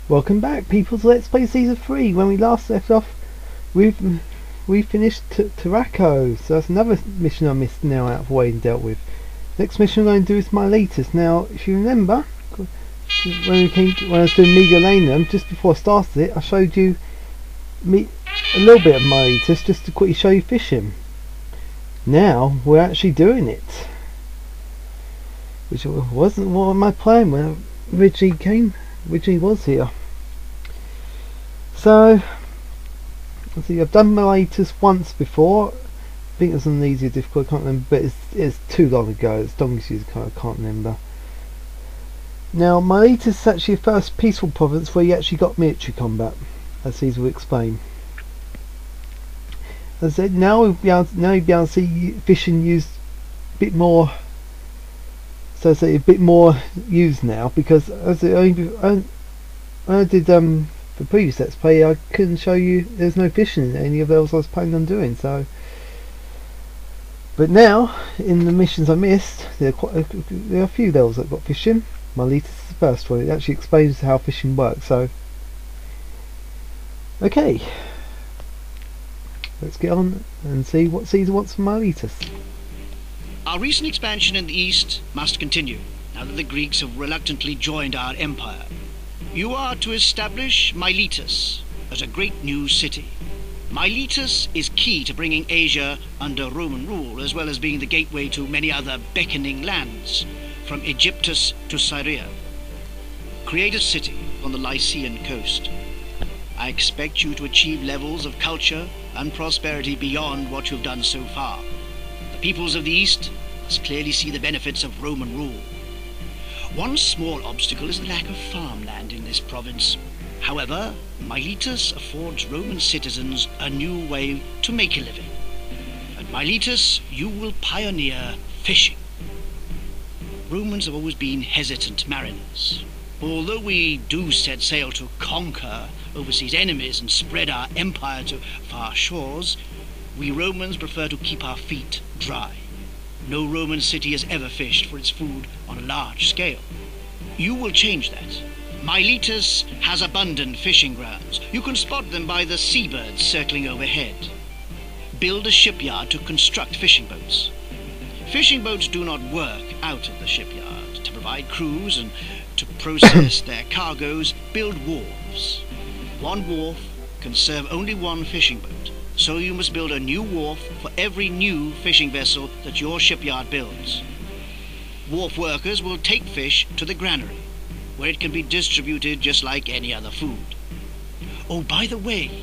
Welcome back, people, to Let's Play Season 3. When we last left off, we finished Taraco, so that's another mission I missed now out of the way and dealt with. Next mission I'm going to do is Miletus. Now, if you remember, when I was doing Megalanum, just before I started it, I showed you a little bit of Miletus just to quickly show you fishing. Now, we're actually doing it, which wasn't what my plan when I originally was here. So, let's see, I've done Miletus once before. I think it was on an easier difficult, I can't remember, but it's too long ago. It's Donkey's Years, I can't remember. Now, Miletus is actually the first peaceful province where you actually got military combat, as Caesar will explain. As I said, now you'll be able to see fishing used a bit more. So it's a bit more used now, because as when I did the previous Let's Play, I couldn't show you there's no fishing in any of those I was planning on doing. So, but now in the missions I missed, there are a few levels that got fishing. Miletus is the first one. It actually explains how fishing works. So, okay, let's get on and see what Caesar wants from Miletus. Our recent expansion in the east must continue, now that the Greeks have reluctantly joined our empire. You are to establish Miletus as a great new city. Miletus is key to bringing Asia under Roman rule, as well as being the gateway to many other beckoning lands, from Egyptus to Syria. Create a city on the Lycian coast. I expect you to achieve levels of culture and prosperity beyond what you've done so far. The peoples of the East must clearly see the benefits of Roman rule. One small obstacle is the lack of farmland in this province. However, Miletus affords Roman citizens a new way to make a living. At Miletus, you will pioneer fishing. Romans have always been hesitant mariners. Although we do set sail to conquer overseas enemies and spread our empire to far shores, we Romans prefer to keep our feet dry. No Roman city has ever fished for its food on a large scale. You will change that. Miletus has abundant fishing grounds. You can spot them by the seabirds circling overhead. Build a shipyard to construct fishing boats. Fishing boats do not work out of the shipyard. To provide crews and to process their cargoes, build wharves. One wharf can serve only one fishing boat. So you must build a new wharf for every new fishing vessel that your shipyard builds. Wharf workers will take fish to the granary, where it can be distributed just like any other food. Oh, by the way,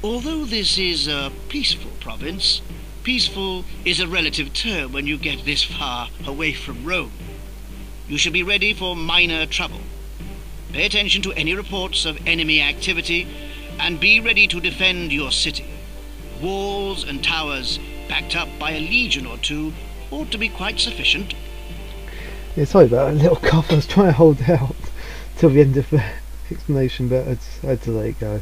although this is a peaceful province, peaceful is a relative term when you get this far away from Rome. You should be ready for minor trouble. Pay attention to any reports of enemy activity and be ready to defend your city. Walls and towers, backed up by a legion or two, ought to be quite sufficient. Yeah, sorry about that little cough. I was trying to hold out till the end of the explanation, but I had to let it go.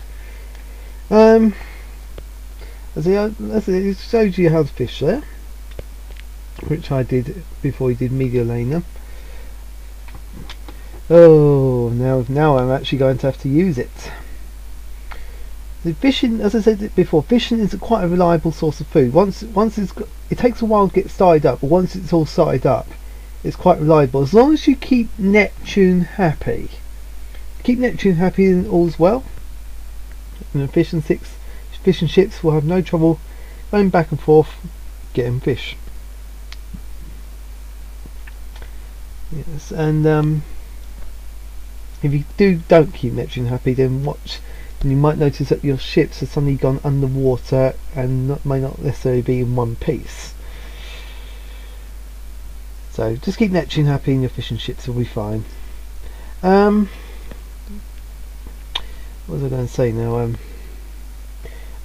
It shows you how to fish there, which I did before we did Megalana. Oh, now I'm actually going to have to use it. The fishing, as I said before, fishing is quite a reliable source of food. Once it takes a while to get started up, but once it's all started up, it's quite reliable. As long as you keep Neptune happy, and all's well. And the fishing ships will have no trouble going back and forth getting fish. Yes, and if you don't keep Neptune happy, then watch. And you might notice that your ships have suddenly gone underwater and may not necessarily be in one piece. So just keep Neptune happy and your fishing ships will be fine. What was I going to say now?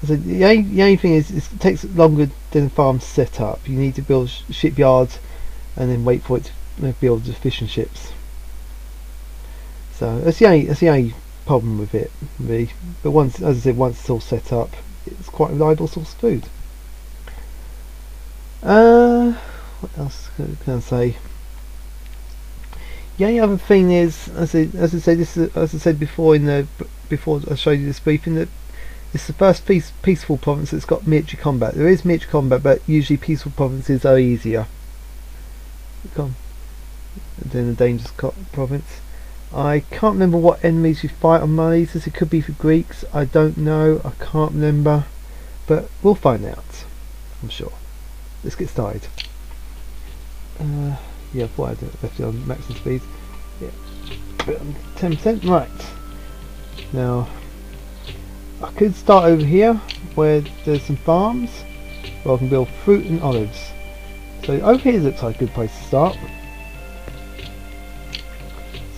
So the only thing is it takes longer than a farm to set up. You need to build shipyards and then wait for it to build the fishing ships. So that's the only problem with it, really. But once, as I said, once it's all set up, it's quite a reliable source of food. What else can I say? The only other thing is, as I said, as I said before before I showed you this briefing, that it's the first peaceful province that's got military combat. There is military combat, but usually peaceful provinces are easier than a dangerous province. I can't remember what enemies you fight on Miletus. It could be for Greeks. I don't know. I can't remember, but we'll find out. I'm sure. Let's get started. Yeah, I thought I'd left it on maximum speed. Yeah, but 10%. Right. Now, I could start over here where there's some farms where I can build fruit and olives. So over here looks like a good place to start.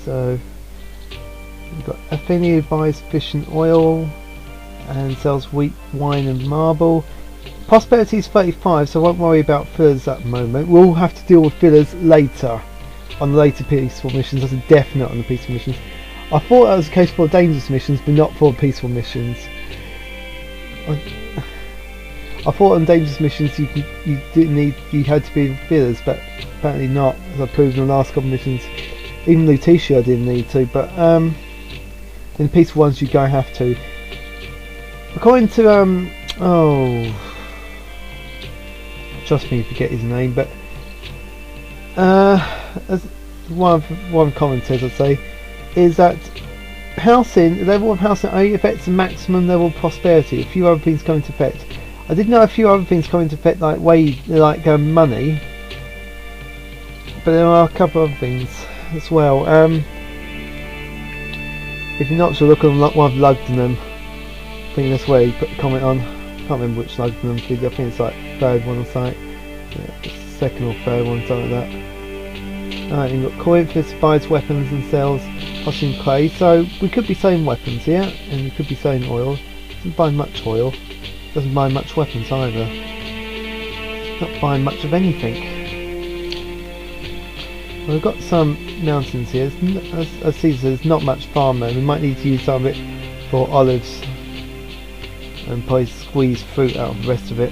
So we've got Athenia buys fish and oil and sells wheat, wine and marble. Prosperity is 35, so I won't worry about fillers at the moment. We'll have to deal with fillers later on the later peaceful missions. That's a definite on the peaceful missions. I thought that was the case for dangerous missions, but not for peaceful missions. I thought on dangerous missions you had to be fillers, but apparently not, as I proved in the last couple of missions. Even Lutetia I didn't need to, but in the peaceful ones you go have to. According to trust me, forget his name, but as one comment says, I'd say, is that housing, the level of housing only affects the maximum level of prosperity. A few other things come into effect. I did know a few other things come into effect, like money, but there are a couple of other things as well. If you're not sure, look on one of Lugdenham. I think that's where you put the comment on. I can't remember which Lugdenham video. I think it's like third one on site. Yeah, it's second or third one, something like that. Alright, you've got Coinfist buys weapons and sells costing clay. So we could be selling weapons here, and we could be selling oil. Doesn't buy much oil. Doesn't buy much weapons either. Not buying much of anything. Well, we've got some mountains here. As Caesar says, there's not much farmland. We might need to use some of it for olives and probably squeeze fruit out of the rest of it.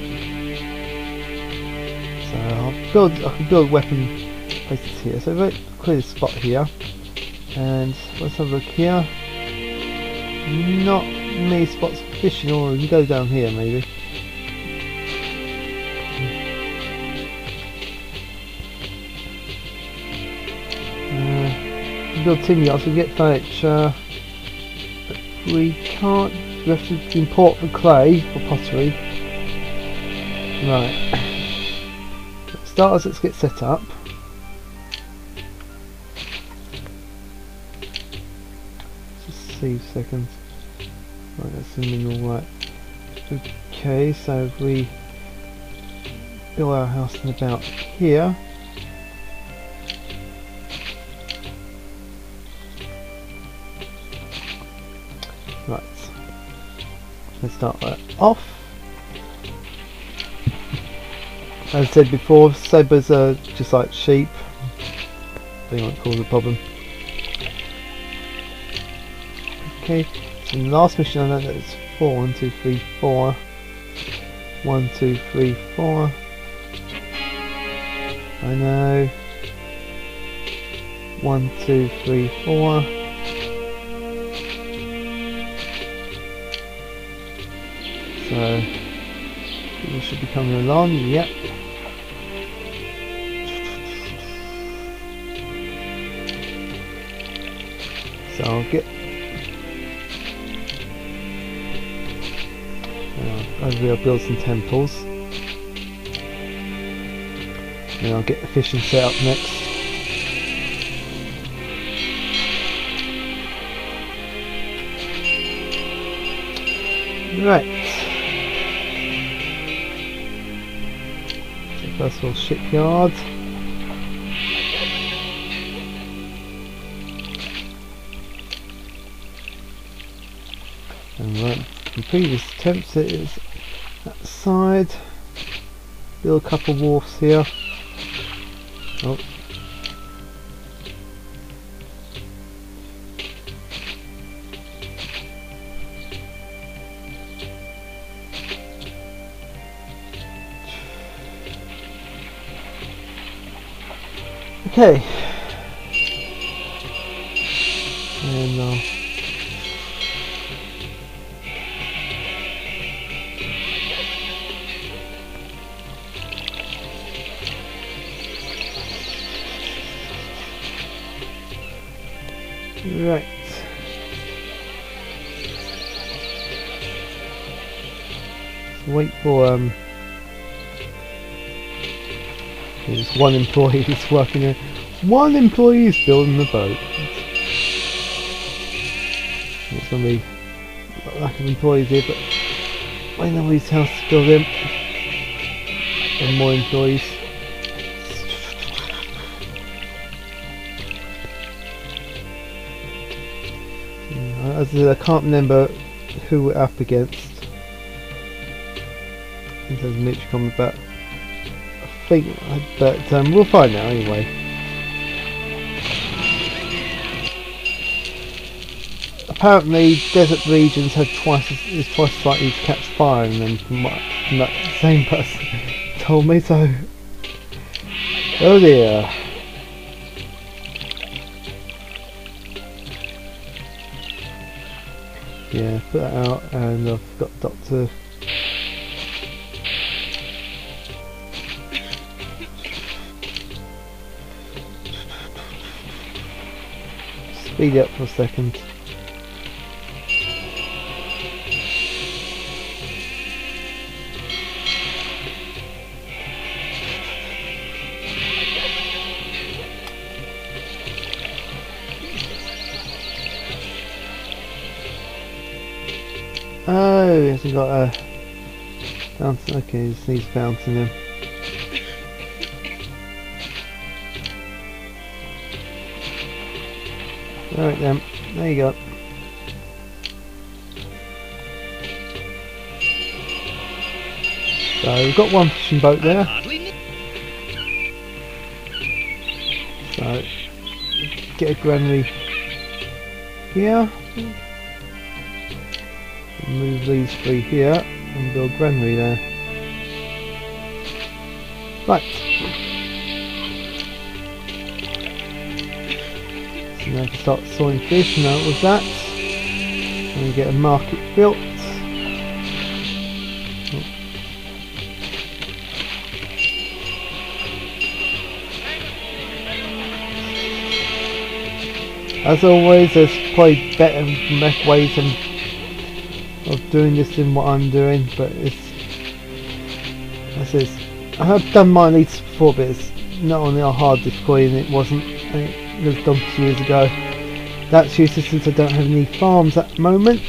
So I can build weapon places here. So let's clear this spot here, and let's have a look here. Not many spots for fishing, or we can go down here maybe. Build tin yards, we get furniture, but we can't. We have to import the clay for pottery. Right. Starters, let's get set up. Just see seconds. Right, that's the mineral, right. Okay, so if we build our house in about here. Right, let's start that off. As I said before, zebras are just like sheep. They might cause a problem. Okay, so in the last mission I know that it's 4, 1, 2, 3, 4. 1, 2, 3, 4. I know. 1, 2, 3, 4. So we should be coming along. Yep. So I'll get over here. I'll build some temples. And I'll get the fishing set up next. Right. First of all, shipyard. And right, the previous attempts it is that side. Build a couple of wharfs here. Oh. Okay, no. Right. So wait for there's one employee who's working there. One employee is building the boat. There's gonna be a lack of employees here, but I know his house to build him. And more employees. As I can't remember who we're up against in terms of military combat, but I think, but we'll find out anyway. Apparently, desert regions have twice as likely to catch fire in them from what that same person told me. So, oh dear. Yeah, put that out, and I've got Doctor. Speed it up for a second. Oh, he hasn't got a fountain. Okay, he just needs a fountain then. Alright then, there you go. So we've got one fishing boat there. So get a granary here. Move these three here and build granary there. Right. So now I can start sawing fish, and that was that. And get a market built. As always, there's probably better ways of doing this than what I'm doing, but it's, I have done Miletus before, but it's not only a hard difficulty, and it wasn't, it was done years ago. That's useless since I don't have any farms at the moment.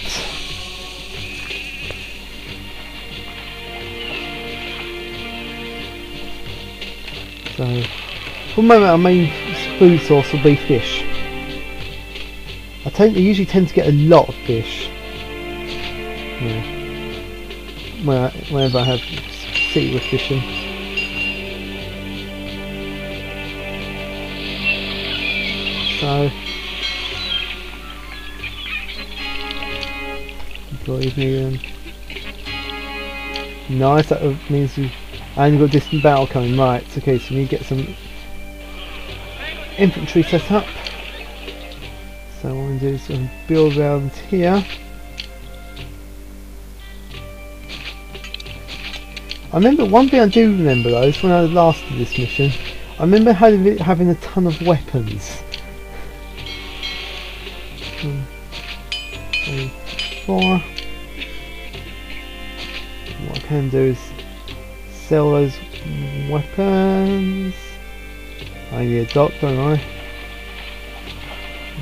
So for the moment our main food source will be fish. I usually tend to get a lot of fish. Yeah. Whenever I have sea with fishing. So employees need nice, that means and you've got distant battle coming, right, okay, so we need to get some infantry set up. So what I'm going to do is build around here. I remember, one thing I do remember though is when I last did this mission, I remember having a ton of weapons. 1, 2, 4. What I can do is sell those weapons. I need a dock, don't I?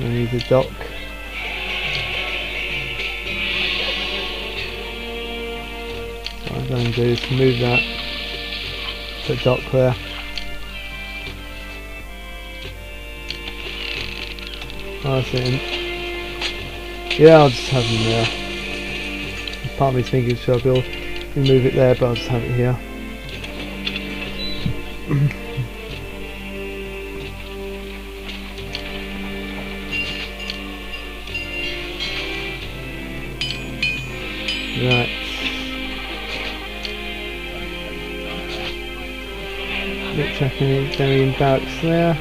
I need a dock. What I'm going to do is move that to the dock there. Oh, that's it. Yeah, I'll just have them there. Part of me's thinking, should I remove it there, but I'll just have it here. Right. Checking it down in barracks there.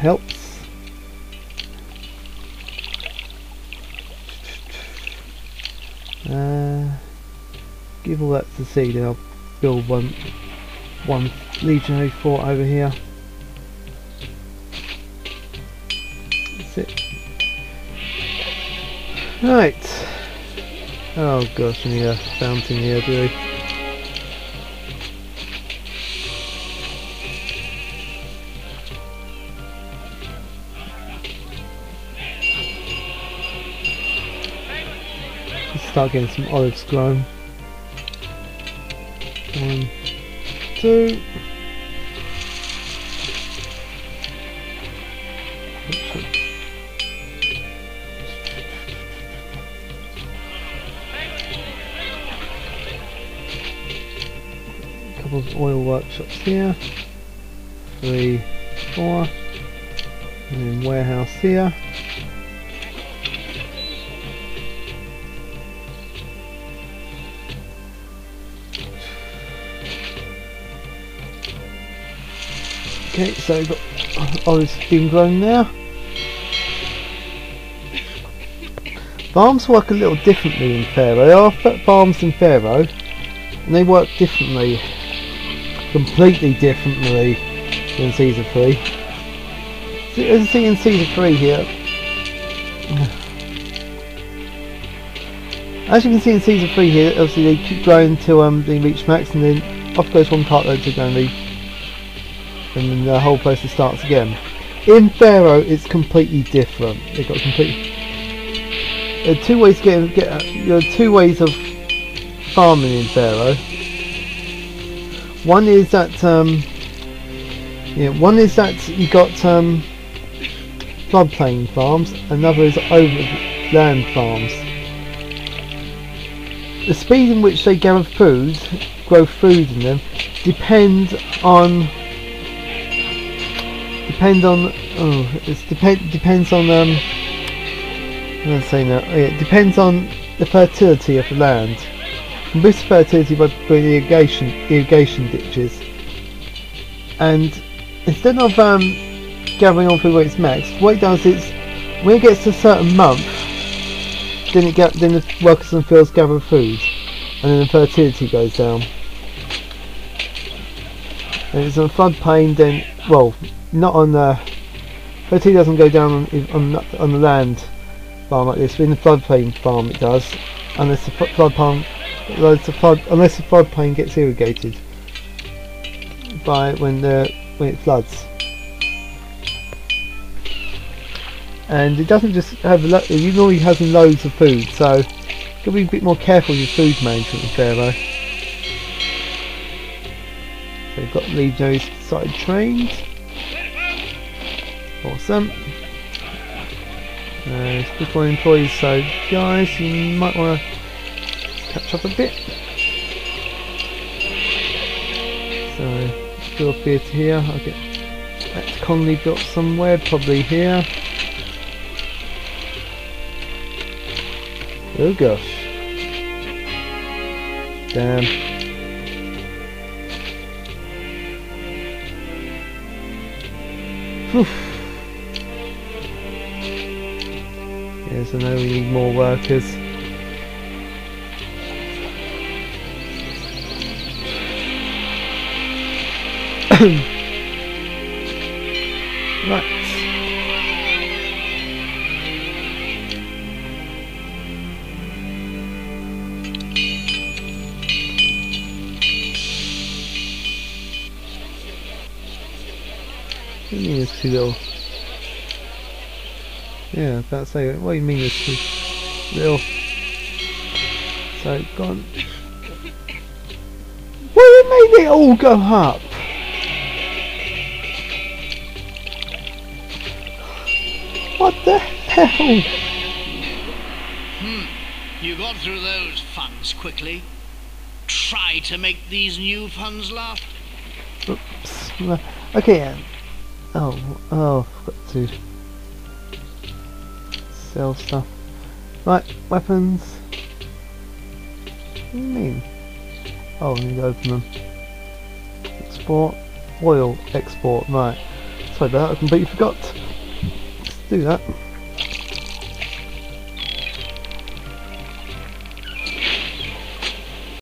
helps. Give all that to seed and I'll build one legionary fort over here. That's it. Right. Oh gosh, we need a fountain here, do we? Start getting some olives grown. 1, 2. A couple of oil workshops here. 3, 4. And then warehouse here. Okay, so we've got olives being grown now. Farms work a little differently in Pharaoh. There are farms in Pharaoh, and they work differently, completely differently than Caesar 3. So, as you see in Caesar 3 here, as you can see in Caesar 3 here, obviously they keep growing till they reach max, and then off goes one cartload to go and leave. And then the whole process starts again. In Pharaoh, it's completely different. They've got there are two ways to there are two ways of farming in Pharaoh. One is that you got floodplain farms. Another is overland farms. The speed in which they grow food in them depends on it depends on the fertility of the land. And boost fertility by putting irrigation ditches. And instead of gathering on food when it's max, what it does is when it gets to a certain month, then the workers in the fields gather food, and then the fertility goes down. And it's on floodplain, then not on the fertility doesn't go down on the land farm like this. But in the floodplain farm it does, unless the floodplain gets irrigated by when it floods. And it doesn't just have you normally has loads of food, so you got to be a bit more careful with your food management in Pharaoh. So we've got legionaries started trained. Awesome. Good for employees, so guys, you might want to catch up a bit. So go up here to here. I'll get that colony built somewhere, probably here. Oh gosh. Damn. Whew. Yes, I know we need more workers. Right. What do you mean it's too little? Yeah, about to say, what do you mean it's too little? So, gone. Well, you made it all go up! What the hell? You got through those funds quickly. Try to make these new funds laugh. Oops. Okay, yeah. Oh, forgot to sell stuff. Right, weapons. What do you mean? Oh, I need to open them. Export, oil, export, right. So Sorry about that, I completely forgot. Let's do that.